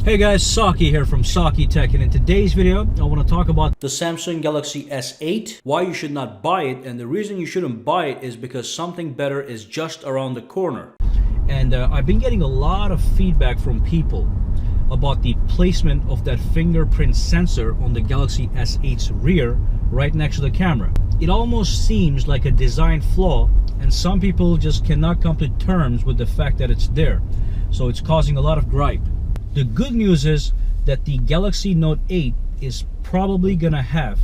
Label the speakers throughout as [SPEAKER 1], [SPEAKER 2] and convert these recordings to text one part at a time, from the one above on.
[SPEAKER 1] Hey guys, Saki here from Saki Tech, and in today's video I want to talk about the Samsung Galaxy S8, why you should not buy it, and the reason you shouldn't buy it is because something better is just around the corner. And I've been getting a lot of feedback from people about the placement of that fingerprint sensor on the Galaxy S8's rear right next to the camera. It almost seems like a design flaw, and some people just cannot come to terms with the fact that it's there, so it's causing a lot of gripe. The good news is that the Galaxy Note 8 is probably gonna have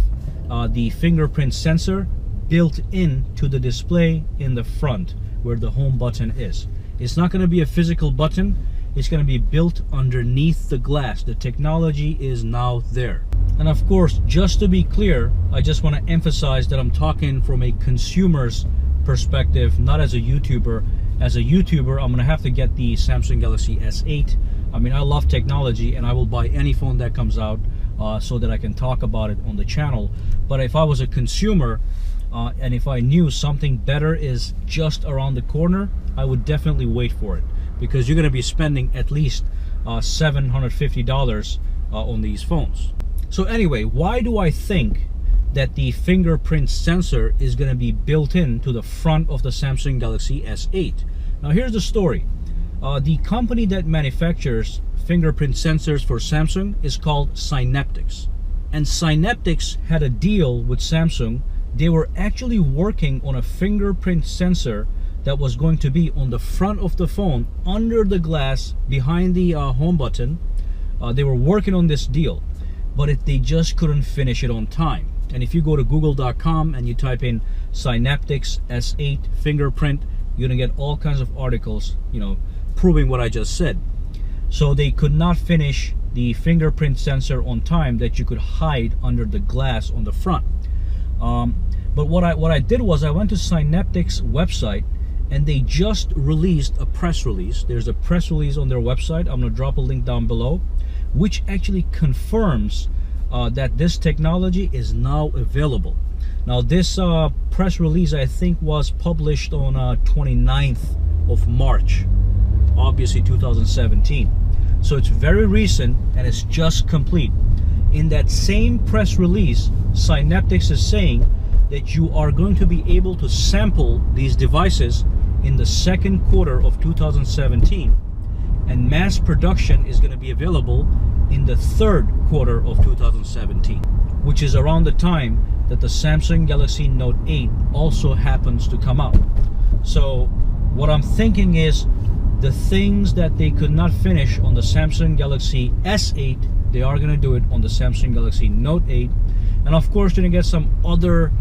[SPEAKER 1] the fingerprint sensor built into the display in the front where the home button is. It's not gonna be a physical button, it's gonna be built underneath the glass. The technology is now there. And of course, just to be clear, I just want to emphasize that I'm talking from a consumer's perspective, not as a YouTuber. As a YouTuber, I'm gonna have to get the Samsung Galaxy S8. I mean, I love technology and I will buy any phone that comes out so that I can talk about it on the channel. But if I was a consumer and if I knew something better is just around the corner, I would definitely wait for it, because you're going to be spending at least $750 on these phones. So anyway, why do I think that the fingerprint sensor is going to be built into the front of the Samsung Galaxy S8? Now here's the story. The company that manufactures fingerprint sensors for Samsung is called Synaptics. And Synaptics had a deal with Samsung. They were actually working on a fingerprint sensor that was going to be on the front of the phone, under the glass, behind the home button. They were working on this deal, but they just couldn't finish it on time. And if you go to google.com and you type in Synaptics S8 fingerprint, you're gonna get all kinds of articles, proving what I just said. So they could not finish the fingerprint sensor on time that you could hide under the glass on the front. But what I did was I went to Synaptics website, and they just released a press release. There's a press release on their website. I'm gonna drop a link down below, which actually confirms that this technology is now available. Now this press release, I think, was published on 29th of March, obviously 2017. So it's very recent and it's just complete. In that same press release, Synaptics is saying that you are going to be able to sample these devices in the second quarter of 2017, and mass production is going to be available in the third quarter of 2017, which is around the time that the Samsung Galaxy Note 8 also happens to come out. So what I'm thinking is, the things that they could not finish on the Samsung Galaxy S8, they are going to do it on the Samsung Galaxy Note 8. And of course, you're going to get some other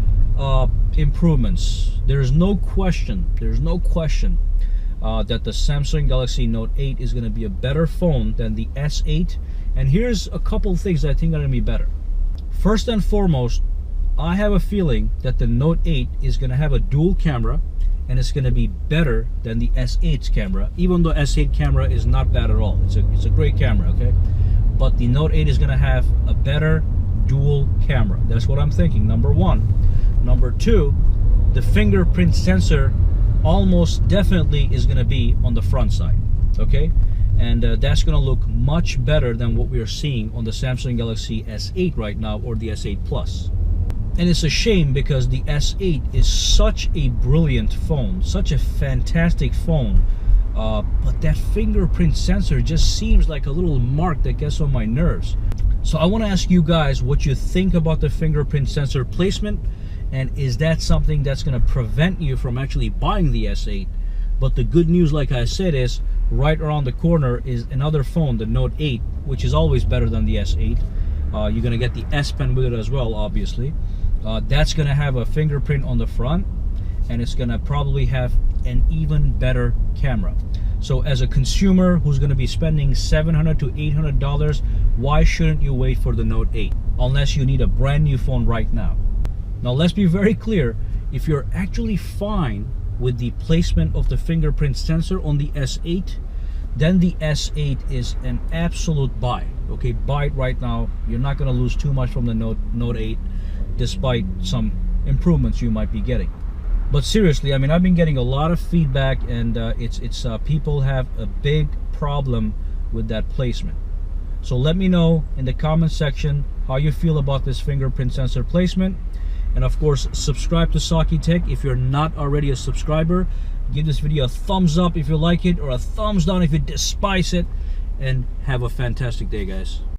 [SPEAKER 1] improvements. There's no question that the Samsung Galaxy Note 8 is going to be a better phone than the S8. And here's a couple things that I think are going to be better. First and foremost, I have a feeling that the Note 8 is going to have a dual camera, and it's going to be better than the S8's camera, even though S8 camera is not bad at all. It's a great camera, okay? But the Note 8 is going to have a better dual camera. That's what I'm thinking, number one. Number two, the fingerprint sensor almost definitely is going to be on the front side, okay? And that's going to look much better than what we are seeing on the Samsung Galaxy S8 right now, or the S8 Plus. And it's a shame, because the S8 is such a brilliant phone, such a fantastic phone, but that fingerprint sensor just seems like a little mark that gets on my nerves. So I want to ask you guys what you think about the fingerprint sensor placement, and is that something that's going to prevent you from actually buying the S8? But the good news, like I said, is right around the corner is another phone, the Note 8, which is always better than the S8. You're going to get the S Pen with it as well, obviously. That's going to have a fingerprint on the front, and it's going to probably have an even better camera. So as a consumer who's going to be spending $700 to $800, why shouldn't you wait for the Note 8? Unless you need a brand new phone right now. Now let's be very clear, if you're actually fine with the placement of the fingerprint sensor on the S8, then the S8 is an absolute buy. Okay, buy it right now. You're not going to lose too much from the Note 8, despite some improvements you might be getting. But seriously, I mean, I've been getting a lot of feedback, and people have a big problem with that placement. So let me know in the comment section how you feel about this fingerprint sensor placement. And of course, subscribe to Saki Tech if you're not already a subscriber. Give this video a thumbs up if you like it, or a thumbs down if you despise it. And have a fantastic day, guys.